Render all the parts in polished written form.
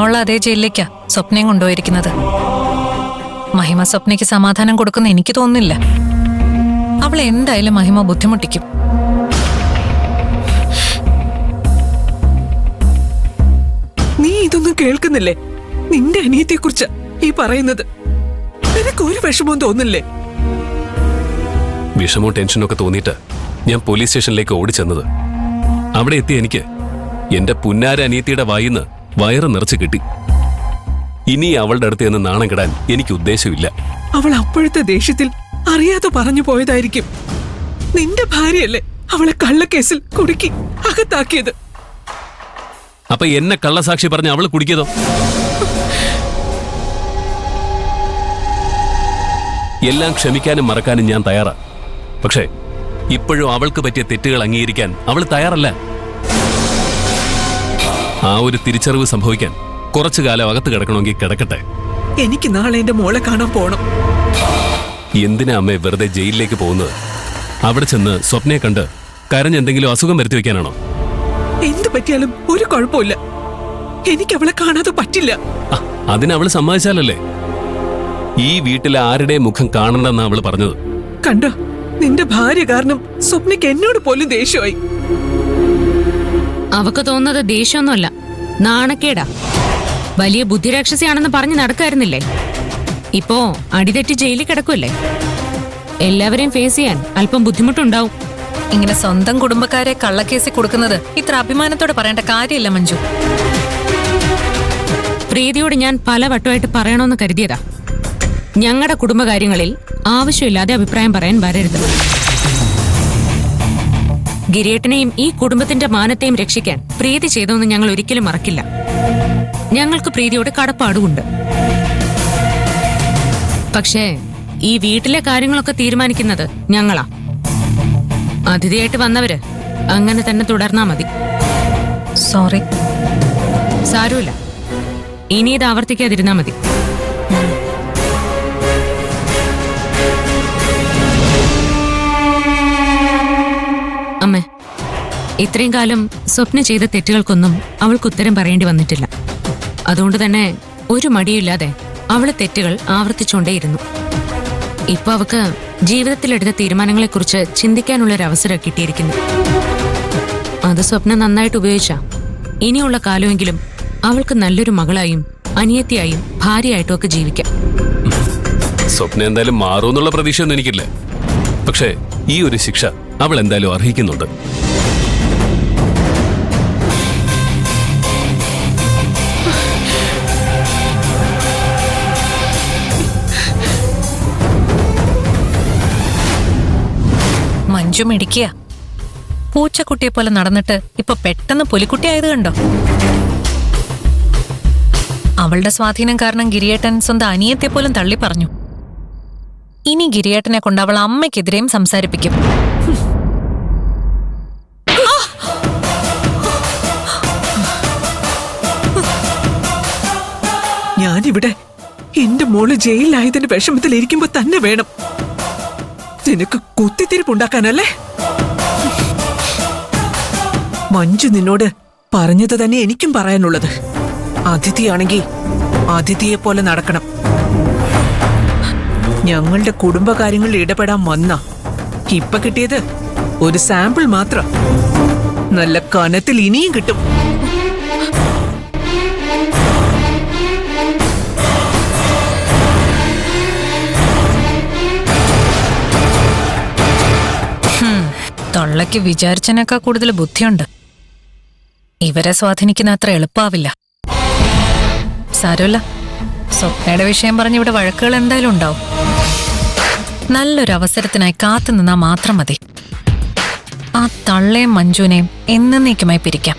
മഹിമയുള്ള അതേ ജയിലിലേക്കാ സ്വപ്നയും കൊണ്ടുപോയിരിക്കുന്നത്. മഹിമ സ്വപ്നയ്ക്ക് സമാധാനം കൊടുക്കുന്ന എനിക്ക് തോന്നുന്നില്ല. അവളെ എന്തായാലും മഹിമ ബുദ്ധിമുട്ടിക്കും. നീ ഇതൊന്നും കേൾക്കുന്നില്ലേ? നിന്റെ അനിയത്തെ കുറിച്ച് ഈ പറയുന്നത്. നിനക്ക് ഒരു വിഷമവും തോന്നില്ലേ? വിഷമോ ടെൻഷനോ ഒക്കെ തോന്നിയിട്ട് ഞാൻ പോലീസ് സ്റ്റേഷനിലേക്ക് ഓടിച്ചെന്നത്. അവിടെ എത്തി എനിക്ക് എന്റെ പുന്നാര അനിയത്തിയുടെ വായിന്ന് വയറ് നിറച്ച് കിട്ടി. ഇനി അവളുടെ അടുത്ത് നിന്ന് നാണം കെടാൻ എനിക്ക് ഉദ്ദേശമില്ല. അവൾ അപ്പോഴത്തെ ദേഷ്യത്തിൽ അറിയാതെ പറഞ്ഞു പോയതായിരിക്കും. നിന്റെ ഭാര്യയല്ലേ അവളെ കള്ളക്കേസിൽ കുടുക്കി അകത്താക്കിയത്. അപ്പൊ എന്നെ കള്ളസാക്ഷി പറഞ്ഞ് അവള് കുടിക്കതോ? എല്ലാം ക്ഷമിക്കാനും മറക്കാനും ഞാൻ തയ്യാറാ. പക്ഷേ ഇപ്പോഴും അവൾക്ക് പറ്റിയ തെറ്റുകൾ അംഗീകരിക്കാൻ അവൾ തയ്യാറല്ല. ആ ഒരു തിരിച്ചറിവ് സംഭവിക്കാൻ കുറച്ചു കാലം അകത്ത് കിടക്കണമെങ്കിൽ കിടക്കട്ടെ. എനിക്ക് നാളെ എന്റെ മോളെ കാണാൻ പോണം. എന്തിനാ അമ്മേ വെറുതെ ജയിലിലേക്ക് പോകുന്നത്? അവിടെ ചെന്ന് സ്വപ്നയെ കണ്ട് കരഞ്ഞെന്തെങ്കിലും അസുഖം വരുത്തി വെക്കാനാണോ? എന്ത് പറ്റിയാലും ഒരു കുഴപ്പമില്ല. എനിക്ക് അവളെ കാണാതെ പറ്റില്ല. അതിനവള് സമ്മതിച്ചാലല്ലേ. ഈ വീട്ടിലെ ആരുടെ മുഖം കാണണ്ടെന്നാ അവള് പറഞ്ഞത്. കണ്ടോ, നിന്റെ ഭാര്യ കാരണം സ്വപ്നയ്ക്ക് എന്നോട് പോലും ദേഷ്യമായി. അവക്ക് തോന്നുന്നത് ദേഷ്യമൊന്നുമല്ല, നാണക്കേടാ. വലിയ ബുദ്ധിരാക്ഷസിയാണെന്ന് പറഞ്ഞു നടക്കായിരുന്നില്ലേ? ഇപ്പോ അടിതെറ്റി ജയിലിൽ കിടക്കുമല്ലേ. എല്ലാവരെയും ഫേസ് ചെയ്യാൻ അല്പം ബുദ്ധിമുട്ടുണ്ടാവും. ഇങ്ങനെ സ്വന്തം കുടുംബക്കാരെ കള്ളക്കേസിൽ കൊടുക്കുന്നത് ഇത്ര അഭിമാനത്തോടെ പറയേണ്ട കാര്യമില്ല മഞ്ജു. പ്രീതിയോട് ഞാൻ പല വട്ടമായിട്ട് പറയണമെന്ന് കരുതിയതാ. ഞങ്ങളുടെ കുടുംബകാര്യങ്ങളിൽ ആവശ്യമില്ലാതെ അഭിപ്രായം പറയാൻ വരരുത്. ഗിരിയേട്ടനെയും ഈ കുടുംബത്തിന്റെ മാനത്തെയും രക്ഷിക്കാൻ പ്രീതി ചെയ്തോന്ന് ഞങ്ങൾ ഒരിക്കലും മറക്കില്ല. ഞങ്ങൾക്ക് പ്രീതിയോട് കടപ്പാടുമുണ്ട്. പക്ഷേ ഈ വീട്ടിലെ കാര്യങ്ങളൊക്കെ തീരുമാനിക്കുന്നത് ഞങ്ങളാ. അതിഥിയായിട്ട് വന്നവര് അങ്ങനെ തന്നെ തുടർന്നാ മതി. സോറി. സാരമില്ല, ഇനി ഇത് ആവർത്തിക്കാതിരുന്നാ മതി. അമ്മേ, ഇത്രയും കാലം സ്വപ്ന ചെയ്ത തെറ്റുകൾക്കൊന്നും അവൾക്ക് ഉത്തരം പറയേണ്ടി വന്നിട്ടില്ല. അതുകൊണ്ട് തന്നെ ഒരു മടിയില്ലാതെ അവള് തെറ്റുകൾ ആവർത്തിച്ചുകൊണ്ടേയിരുന്നു. ഇപ്പൊ അവക്ക് ജീവിതത്തിലെടുത്ത തീരുമാനങ്ങളെക്കുറിച്ച് ചിന്തിക്കാനുള്ളൊരവസരം കിട്ടിയിരിക്കുന്നു. അത് സ്വപ്നം നന്നായിട്ട് ഉപയോഗിച്ചാ ഇനിയുള്ള കാലമെങ്കിലും അവൾക്ക് നല്ലൊരു മകളായും അനിയത്തിയായും ഭാര്യയായിട്ടും ഒക്കെ ജീവിക്കാം. സ്വപ്നം എന്തായാലും മാറുമെന്നുള്ള പ്രതീക്ഷയൊന്നും എനിക്കില്ല. പക്ഷേ ഈ ഒരു ശിക്ഷ അവൾ എന്തായാലും അർഹിക്കുന്നുണ്ട്. മഞ്ജു മിടിക്കുക. പൂച്ചക്കുട്ടിയെ പോലെ നടന്നിട്ട് ഇപ്പൊ പെട്ടെന്ന് പുലിക്കുട്ടിയായത് കണ്ടോ? അവളുടെ സ്വാധീനം കാരണം ഗിരിയേട്ടൻ സ്വന്തം അനിയത്തെ പോലും തള്ളി പറഞ്ഞു. ഇനി ഗിരിയേട്ടനെ കൊണ്ട് അവൾ അമ്മയ്ക്കെതിരെയും സംസാരിപ്പിക്കും. ഞാനിവിടെ എന്റെ മോള് ജയിലിലായതിന്റെ വിഷമത്തിലിരിക്കുമ്പോ തന്നെ വേണം നിനക്ക് കുത്തിത്തിരിപ്പുണ്ടാക്കാനല്ലേ? മഞ്ജു നിന്നോട് പറഞ്ഞത് തന്നെ എനിക്കും പറയാനുള്ളത്. അതിഥിയാണെങ്കിൽ അതിഥിയെ പോലെ നടക്കണം. ഞങ്ങളുടെ കുടുംബകാര്യങ്ങളിൽ ഇടപെടാൻ വന്ന ഇപ്പൊ കിട്ടിയത് ഒരു സാമ്പിൾ മാത്രം. നല്ല കനത്തിൽ ഇനിയും കിട്ടും. തൊള്ളയ്ക്ക് വിചാരിച്ചതിനേക്കാൾ കൂടുതൽ ബുദ്ധിയുണ്ട്. ഇവരെ സ്വാധീനിക്കുന്ന അത്ര എളുപ്പാവില്ല. സാരമില്ല, സ്വപ്നയുടെ വിഷയം പറഞ്ഞ് ഇവിടെ വഴക്കുകൾ എന്തായാലും ഉണ്ടാവും. നല്ലൊരു അവസരത്തിനായി കാത്തു നിന്നാ മാത്രം മതി. ആ തള്ളയും മഞ്ജുവിനെയും എന്നേക്കുമായി പിരിക്കാം.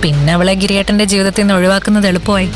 പിന്നെ അവളെ ഗിരിയേട്ടന്റെ ജീവിതത്തിൽ നിന്ന് ഒഴിവാക്കുന്നത് എളുപ്പമായി.